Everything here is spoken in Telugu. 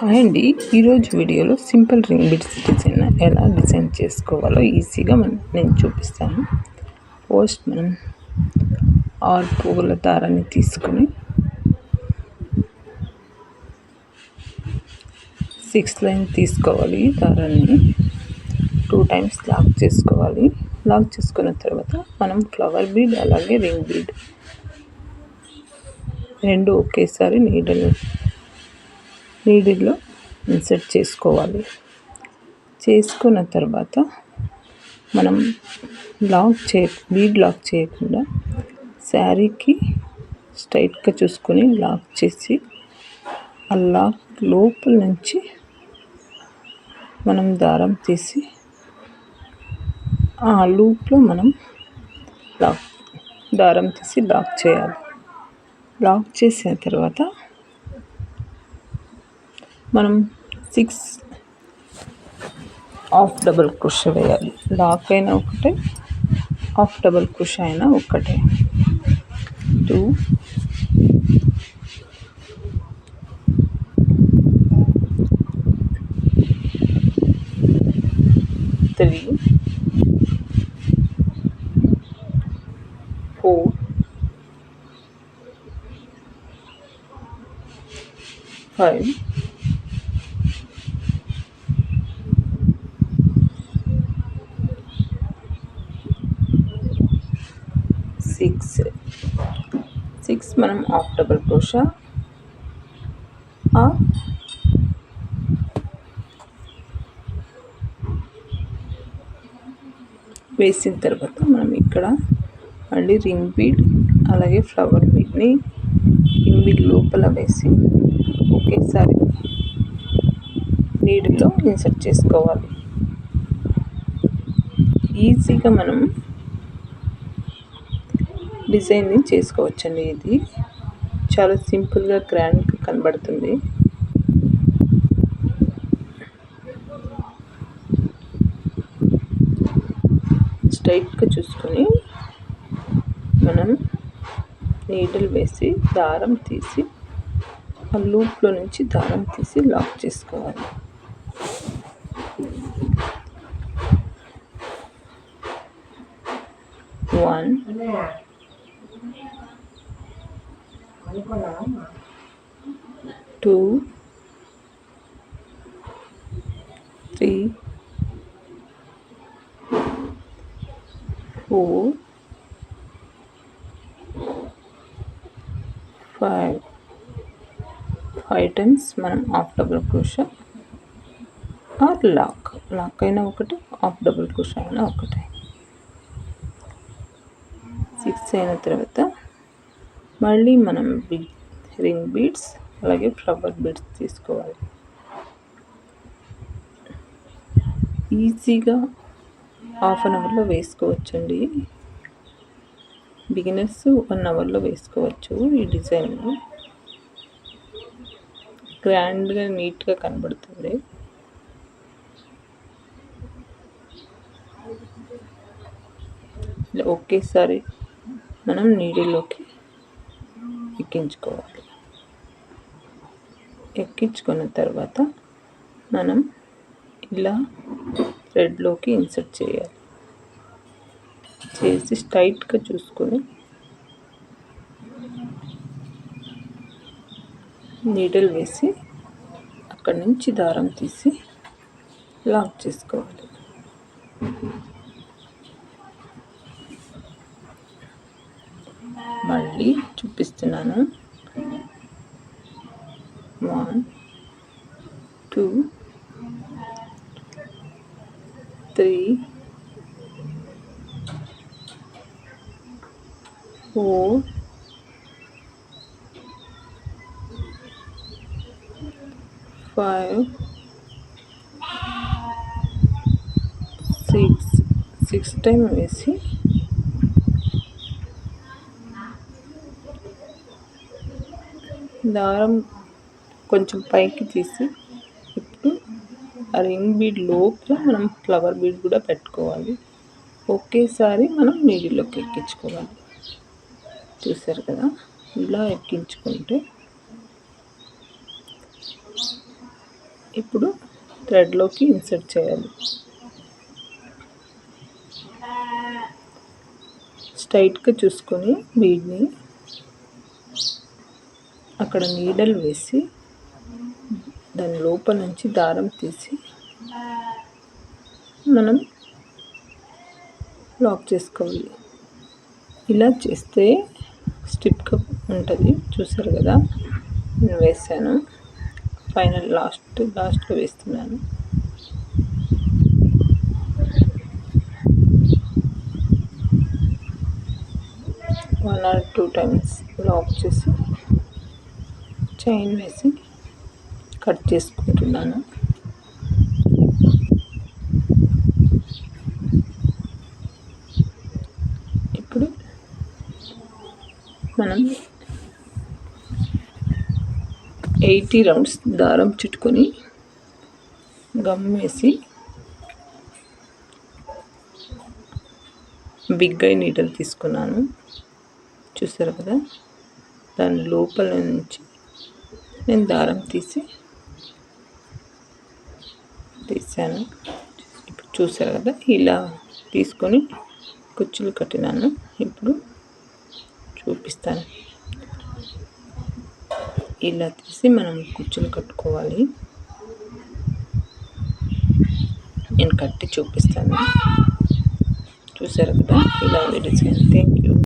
హాయ్ అండి. ఈరోజు వీడియోలో సింపుల్ రింగ్ బిట్స్ డిజైన్ ఎలా డిజైన్ చేసుకోవాలో ఈజీగా నేను చూపిస్తాను. ఫస్ట్ మనం 6 పువ్వుల దారాన్ని తీసుకొని 6 లైన్ తీసుకోవాలి. దారాన్ని 2 టైమ్స్ లాక్ చేసుకోవాలి. లాక్ చేసుకున్న తర్వాత మనం ఫ్లవర్ బీడ్ అలాగే రింగ్ బీడ్ రెండు ఒకేసారి నీడిల్లో ఇన్సర్ట్ చేసుకోవాలి. చేసుకున్న తర్వాత మనం బీడ్ లాక్ చేయకుండా శారీకి స్ట్రైట్గా చూసుకొని లాక్ చేసి ఆ లాక్ లోపల నుంచి మనం దారం తీసి ఆ లూప్లో మనం దారం తీసి లాక్ చేయాలి. లాక్ చేసిన తర్వాత మనం 6 హాఫ్ డబుల్ క్రోషే వేయాలి. లాక్ అయినా ఒకటే, హాఫ్ డబుల్ క్రోషే అయినా ఒకటే. 2 3 4 5 6 మనం హాఫ్ డబుల్ క్రోషా వేసిన తర్వాత మనం ఇక్కడ మళ్ళీ రింగ్ బీడ్ అలాగే ఫ్లవర్ బీడ్ని రింగ్ బీడ్ లోపల వేసి ఒకేసారి నీడిల్లో ఇన్సర్ట్ చేసుకోవాలి. ఈజీగా మనం డిజైన్ని చేసుకోవచ్చండి. ఇది చాలా సింపుల్గా గ్రాండ్గా కనబడుతుంది. స్ట్రైట్గా చూసుకొని మనం నీడిల్ వేసి దారం తీసి ఆ లూప్లో నుంచి దారం తీసి లాక్ చేసుకోవాలి. One, 2, 3, 4, 5 టైమ్స్ మనం half double crochet or lock అయినా ఒకటి, హాఫ్ డబుల్ క్రోషా అయినా ఒకటి. 6 అయిన తర్వాత మళ్ళీ మనం రింగ్ బీడ్స్ అలాగే ఫ్లవర్ బీడ్స్ తీసుకోవాలి. ఈజీగా హాఫ్ అన్ అవర్లో వేసుకోవచ్చండి. బిగినర్స్ 1 అవర్లో వేసుకోవచ్చు. ఈ డిజైన్ గ్రాండ్గా నీట్గా కనబడుతుంది. ఇలా ఒకేసారి మనం నీడిల్లోకి ఎక్కించుకోవాలి. ఎక్కించుకున్న తర్వాత మనం ఇలా థ్రెడ్లోకి ఇన్సర్ట్ చేయాలి. చేసి స్ట్రైట్గా చూసుకొని నీడిల్ వేసి అక్కడి నుంచి దారం తీసి లాక్ చేసుకోవాలి. మళ్ళీ చూపిస్తున్నాను. 1, 2, 3, 4, 5, 6 టైం వేసి దారం కొంచెం పైకి తీసి ఇప్పుడు ఆ రింగ్ బీడ్ లోపల మనం ఫ్లవర్ బీడ్ కూడా పెట్టుకోవాలి. ఒకేసారి మనం నీడిల్లోకి ఎక్కించుకోవాలి. చూసారు కదా, ఇలా ఎక్కించుకుంటే ఇప్పుడు థ్రెడ్లోకి ఇన్సర్ట్ చేయాలి. స్ట్రైట్గా చూసుకొని బీడ్ని అక్కడ నీడల్ వేసి దాని లోపల నుంచి దారం తీసి మనం లాక్ చేసుకోవాలి. ఇలా చేస్తే స్టిప్గా ఉంటుంది. చూసారు కదా, నేను వేసాను. ఫైనల్ లాస్ట్గా వేస్తున్నాను. వన్ ఆర్ 2 టైమ్స్ లాక్ చేసి చైన్ వేసి కట్ చేసుకుంటున్నాను. ఇప్పుడు మనం 80 రౌండ్స్ దారం చుట్టుకొని గమ్ వేసి బిగ్ ఐ నీడల్ తీసుకున్నాను. చూసారు కదా, దాని లోపల నుంచి నేను దారం తీసాను. ఇప్పుడు చూసారు కదా, ఇలా తీసుకొని కుచ్చులు కట్టినాను. ఇప్పుడు చూపిస్తాను. ఇలా తీసి మనం కుచ్చులు కట్టుకోవాలి. నేను కట్టి చూపిస్తాను. చూసారు కదా, ఇలా ఉంది డిజైన్. Thank you.